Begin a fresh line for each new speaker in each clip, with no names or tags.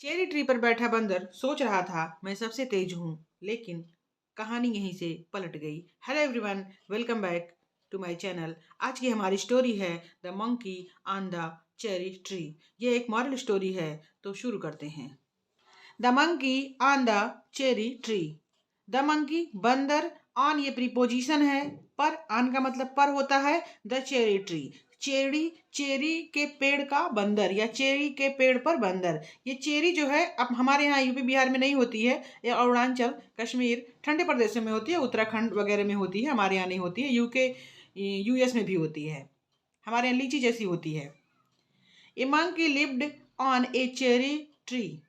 Cherry tree पर बैठा बंदर सोच रहा था, मैं सबसे तेज हूँ। लेकिन कहानी यहीं से पलट गई। Hello everyone, welcome back to my channel. आज की हमारी स्टोरी है the monkey on the cherry tree. ये एक मॉरल स्टोरी है, तो शुरू करते हैं। The monkey on the cherry tree. The monkey बंदर, ऑन ये प्रीपोजिशन है, पर ऑन का मतलब पर होता है। The cherry tree, cherry, cherry के पेड़ का बंदर या चेरी के पेड़ पर बंदर। ये चेरी जो है अब हमारे यहाँ यूपी बिहार में नहीं होती है, या अरुणाचल कश्मीर ठंडे प्रदेशों में होती है, उत्तराखंड वगैरह में होती है, हमारे यहाँ नहीं होती है। यूके यूएस में भी होती है, हमारे यहाँ लीची जैसी होती है। A monkey lived on a cherry tree.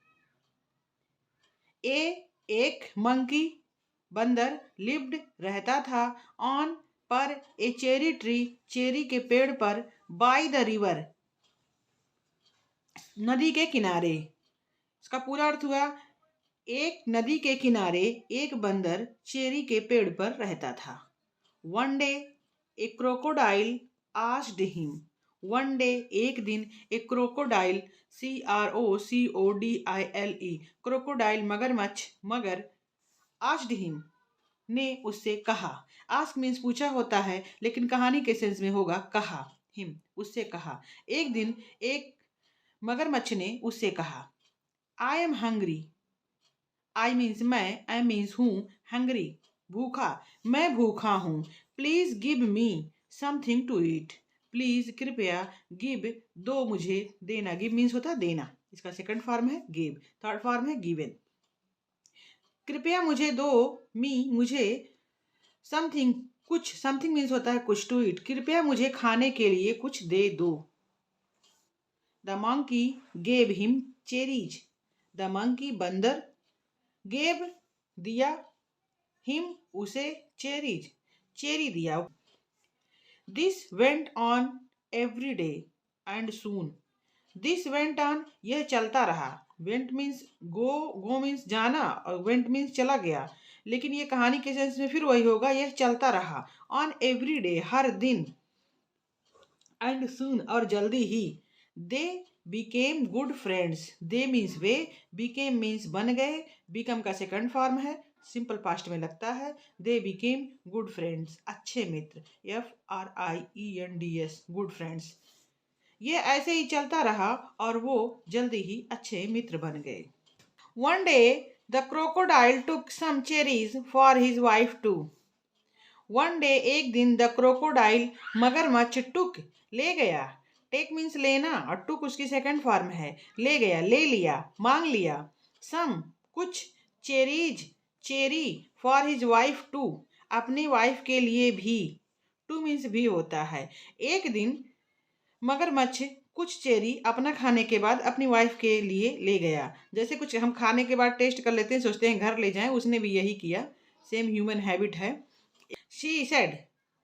एक मंकी बंदर लिव्ड रहता था, ऑन पर ए चेरी ट्री चेरी के पेड़ पर, बाय द रिवर नदी के किनारे। इसका पूरा अर्थ हुआ, एक नदी के किनारे एक बंदर चेरी के पेड़ पर रहता था। One day a crocodile asked him. One day एक दिन, एक क्रोकोडाइल, CROCODILE, क्रोकोडाइल मगरमच्छ, मगर, आस्क्ड हिम ने उससे कहा। आस्क मीन्स पूछा होता है, लेकिन कहानी के सेंस में होगा कहा। हिम उससे कहा। एक दिन एक मगरमच्छ ने उससे कहा, I am hungry. I means मैं, आई मीन्स हूँ, हंग्री भूखा, मैं भूखा हूँ। Please give me something to eat. Please कृपया, गिव दो मुझे, देना, गिव मीन्स होता है देना, इसका सेकंड फॉर्म है गिव, थर्ड फॉर्म है गिवन। कृपया मुझे दो, मी मुझे, समथिंग कुछ, समथिंग मीन्स होता है कुछ, टू ईट कृपया मुझे खाने के लिए कुछ दे दो। The monkey gave him cherries. The monkey बंदर, गेव दिया, हिम उसे, चेरीज चेरी दिया। This went on every day and soon. This went on यह चलता रहा। वेंट मीन्स गो, गो मीन्स जाना, और वेंट मीन्स चला गया। लेकिन ये कहानी के सेंस में फिर वही होगा, यह चलता रहा। ऑन एवरी डे हर दिन, एंड सून और जल्दी ही। They became good friends. They means वे, बिकेम मीन्स बन गए, बिकम का सेकंड फॉर्म है, सिंपल पास्ट में लगता है। दे बिकेम गुड फ्रेंड्स अच्छे मित्र, FRIENDS गुड फ्रेंड्स। ये ऐसे ही चलता रहा और वो जल्दी ही अच्छे मित्र बन गए। One day the crocodile took some cherries for his wife too. One day एक दिन, द क्रोकोडाइल मगरमच्छ, टुक ले गया, टेक मीन्स लेना, और टुक उसकी सेकंड फॉर्म है, ले गया, ले लिया, मांग लिया, सम कुछ, cherries cherry, for his wife too अपनी वाइफ के लिए भी, टू मीन्स भी होता है। एक दिन मगरमच्छ कुछ चेरी अपना खाने के बाद अपनी वाइफ के लिए ले गया। जैसे कुछ हम खाने के बाद टेस्ट कर लेते हैं, सोचते हैं घर ले जाएं, उसने भी यही किया, सेम ह्यूमन हैबिट है। शी सेड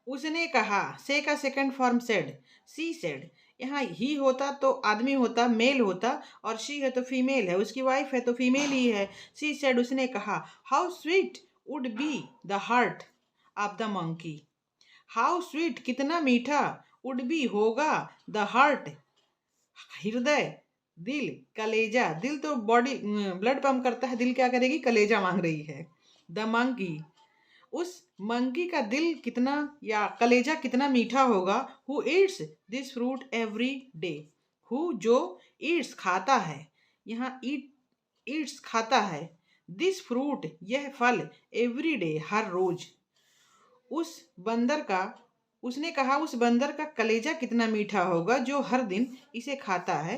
उसने कहा, से का second form said, she said. यहाँ ही होता तो आदमी होता, मेल होता, और शी है तो फीमेल है, उसकी वाइफ है तो फीमेल ही है। शी सेड उसने कहा, how sweet would be the heart of the monkey. How sweet कितना मीठा, वुड बी होगा, द हार्ट हृदय, दिल, कलेजा, दिल तो बॉडी ब्लड पंप करता है, दिल क्या करेगी, कलेजा मांग रही है। द मंकी उस मंकी का दिल कितना या कलेजा कितना मीठा होगा। Who Yeats this fruit every day. Who जो, ईट्स खाता है, यहाँ ईट्स खाता है, दिस फ्रूट यह फल, एवरी डे हर रोज। उस बंदर का, उसने कहा उस बंदर का कलेजा कितना मीठा होगा जो हर दिन इसे खाता है।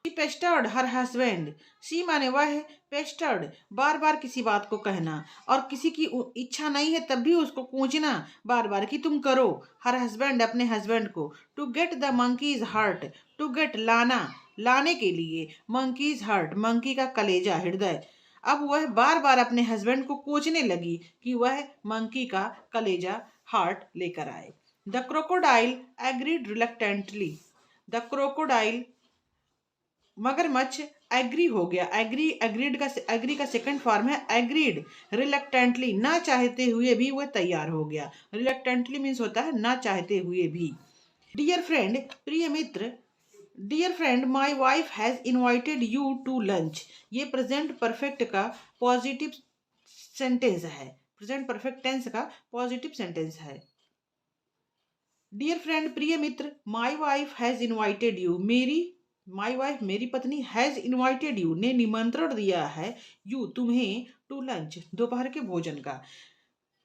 She पेस्टर्ड her husband. शी माने वह, पेस्टर्ड बार बार किसी बात को कहना, और किसी की इच्छा नहीं है तब भी उसको पूछना बार बार कि तुम करो। हर हस्बैंड अपने हस्बैंड को। To get the monkey's heart, to get लाना, लाने के लिए, मंकीज हार्ट मंकी का कलेजा, हृदय। अब वह बार बार अपने हस्बैंड को कोचने लगी कि वह मंकी का कलेजा, हार्ट लेकर आए। The crocodile agreed reluctantly. The crocodile मगरमच्छ एग्री हो गया, एग्री का सेकंड फॉर्म है एग्रीड, रिलक्टेंटली ना चाहते हुए भी वह तैयार हो गया। रिलक्टेंटली मीन्स होता है ना चाहते हुए भी। डियर फ्रेंड प्रिय मित्र, dear friend, my wife has invited you to lunch. ये प्रेजेंट परफेक्ट का पॉजिटिव सेंटेंस है, प्रेजेंट परफेक्ट टेंस का पॉजिटिव सेंटेंस है। डियर फ्रेंड, प्रिय मित्र, my wife has invited you, my wife मेरी पत्नी हैज इनवाइटेड यू ने निमंत्रण दिया है, यू तुम्हें, टू लंच दोपहर के भोजन का।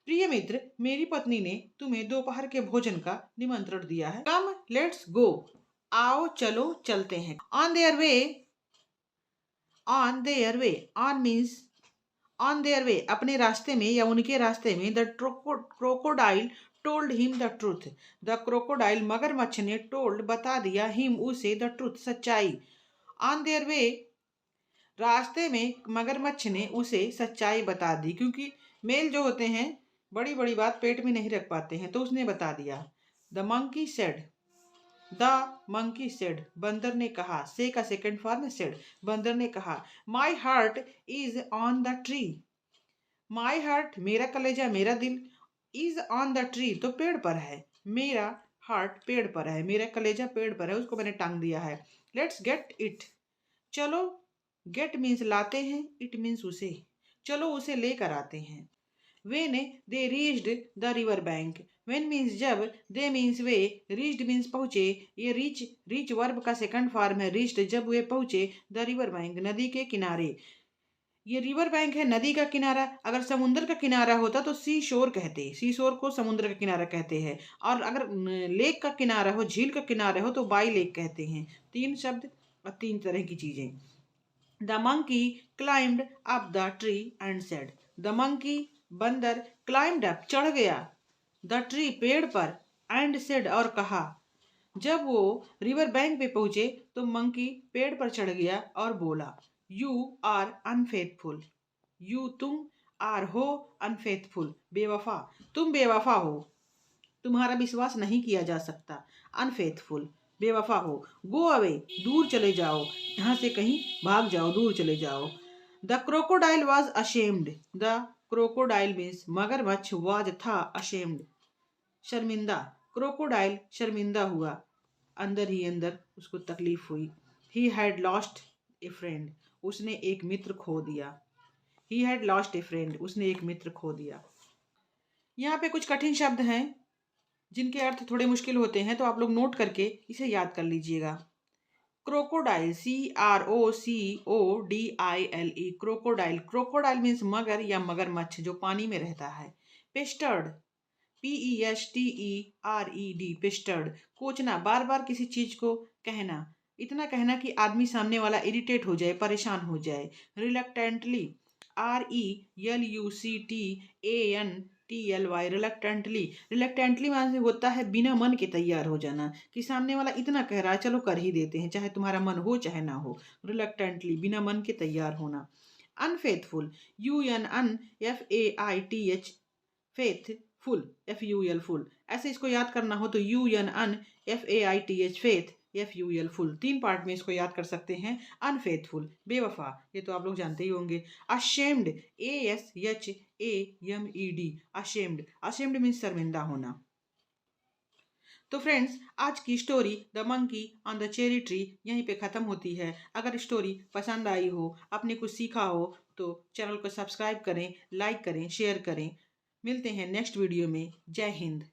प्रिय मित्र, मेरी पत्नी ने तुम्हें दोपहर के भोजन का निमंत्रण दिया है। कम लेट्स गो, आओ चलो चलते हैं। On their way, on their way, on means on their way, अपने रास्ते में या उनके रास्ते में। The crocodile told him the truth, the crocodile मगरमच्छ ने टोल्ड बता दिया, हिम उसे, द ट्रूथ सच्चाई। ऑन देयर वे, रास्ते में मगरमच्छ ने उसे सच्चाई बता दी, क्योंकि मेल जो होते हैं बड़ी बड़ी बात पेट में नहीं रख पाते हैं, तो उसने बता दिया। The monkey said, the monkey said, बंदर ने कहा। से का सेकंड फॉर्म है सेड, बंदर ने कहा। My heart is on the tree, my heart मेरा कलेजा, मेरा दिल, इज ऑन द ट्री तो पेड़ पर है, मेरा हार्ट पेड़ पर है, मेरा कलेजा पेड़ पर है, उसको मैंने टांग दिया है। लेट्स गेट इट, चलो, गेट मीन्स लाते हैं, इट मीन्स उसे, चलो उसे लेकर आते हैं। When they reached the river bank, when means जब, they means way, reached means पहुँचे। ये reach वर्ब का सेकंड फॉर्म है reached, जब वे पहुँचे the river bank नदी के किनारे। ये रिवर बैंक है, नदी का किनारा। अगर समुद्र का किनारा होता तो सी शोर कहते, सी शोर को समुद्र का किनारा कहते हैं। और अगर लेक का किनारा हो, झील का किनारा हो तो बाई लेक कहते हैं। तीन शब्द और तीन तरह की चीजें। The monkey climbed up the tree and said, the monkey बंदर, क्लाइम्ड अप चढ़ गया, द ट्री पेड़ पर, एंड सेड और कहा। जब वो रिवर बैंक पे पहुंचे तो मंकी पेड़ पर चढ़ गया और बोला, यू आर अनफेथफुल, यू तुम, आर हो, अनफेथफुल बेवफा, तुम बेवफा हो, तुम्हारा विश्वास नहीं किया जा सकता। अनफेथफुल बेवफा हो। गो अवे दूर चले जाओ, यहाँ से कहीं भाग जाओ, दूर चले जाओ। The crocodile was ashamed, the crocodile means मगरमच्छ, वाज था, अशेम्ड शर्मिंदा, क्रोकोडाइल शर्मिंदा हुआ, अंदर ही अंदर उसको तकलीफ हुई। He had lost A friend, उसने एक मित्र खो दिया। He had lost A friend, उसने एक मित्र खो दिया। यहाँ पे कुछ कठिन शब्द हैं जिनके अर्थ थोड़े मुश्किल होते हैं, तो आप लोग नोट करके इसे याद कर लीजिएगा। Crocodile, CROCODILE, crocodile, crocodile means मगर या मगरमच्छ जो पानी में रहता है। पेस्टर्ड, PESTERED, पेस्टर्ड, कोचना, बार बार किसी चीज को कहना, इतना कहना कि आदमी सामने वाला इरिटेट हो जाए, परेशान हो जाए। रिलक्टेंटली, RELUCTANTLY, रिलक्टेंटली, रिलक्टेंटली माने होता है बिना मन के तैयार हो जाना, कि सामने वाला इतना कह रहा है चलो कर ही देते हैं, चाहे तुम्हारा मन हो चाहे ना हो। रिलक्टेंटली बिना मन के तैयार होना। Unfaithful, UNFAITH, faithful, FUL full, ऐसे इसको याद करना हो तो UNFAITH, फेथ, FUL फुल, तीन पार्ट में इसको याद कर सकते हैं। अनफेथफुल बेवफा, ये तो आप लोग जानते ही होंगे। Ashamed, ASHAMED, ashamed, ashamed means शर्मिंदा होना। तो फ्रेंड्स, आज की story the monkey on the cherry tree यहीं पे ख़त्म होती है। अगर स्टोरी पसंद आई हो, आपने कुछ सीखा हो, तो चैनल को सब्सक्राइब करें, लाइक करें, शेयर करें। मिलते हैं नेक्स्ट वीडियो में। जय हिंद।